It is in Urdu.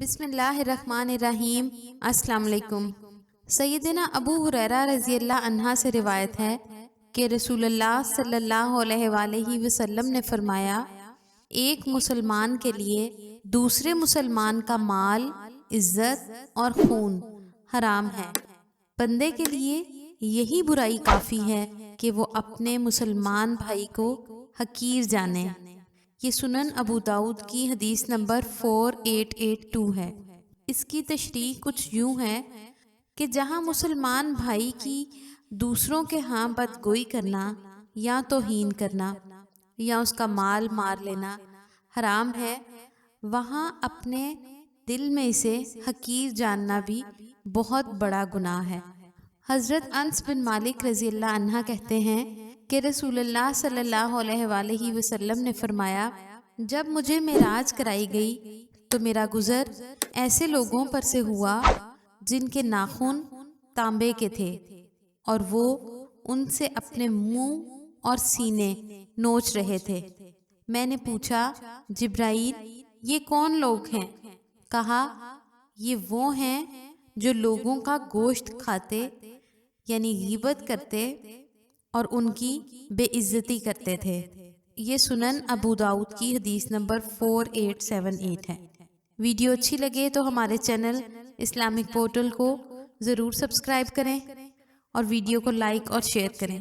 بسم اللہ الرحمن الرحیم۔ السلام علیکم۔ سیدنا ابو ہریرہ رضی اللہ عنہ سے روایت ہے کہ رسول اللہ صلی اللہ علیہ وآلہ وسلم نے فرمایا، ایک مسلمان کے لیے دوسرے مسلمان کا مال، عزت اور خون حرام ہے۔ بندے کے لیے یہی برائی کافی ہے کہ وہ اپنے مسلمان بھائی کو حقیر جانے۔ یہ سنن ابو داؤد کی حدیث نمبر 4882 ہے۔ اس کی تشریح کچھ یوں ہے کہ جہاں مسلمان بھائی کی دوسروں کے ہاں بدگوئی کرنا یا توہین کرنا یا اس کا مال مار لینا حرام ہے، وہاں اپنے دل میں اسے حقیر جاننا بھی بہت بڑا گناہ ہے۔ حضرت انس بن مالک رضی اللہ عنہ کہتے ہیں کہ رسول اللہ صلی اللہ علیہ وآلہ وسلم نے فرمایا، جب مجھے معراج کرائی گئی تو میرا گزر ایسے لوگوں پر سے ہوا جن کے ناخن تانبے کے تھے اور وہ ان سے اپنے منہ اور سینے نوچ رہے تھے۔ میں نے پوچھا، جبرائیل یہ کون لوگ ہیں؟ کہا، یہ وہ ہیں جو لوگوں کا گوشت کھاتے یعنی غیبت کرتے اور ان کی بے عزتی کرتے تھے۔ یہ سنن ابو داؤد کی حدیث نمبر 4878 ہے۔ ویڈیو اچھی لگے تو ہمارے چینل اسلامک پورٹل کو ضرور سبسکرائب کریں اور ویڈیو کو لائک اور شیئر کریں۔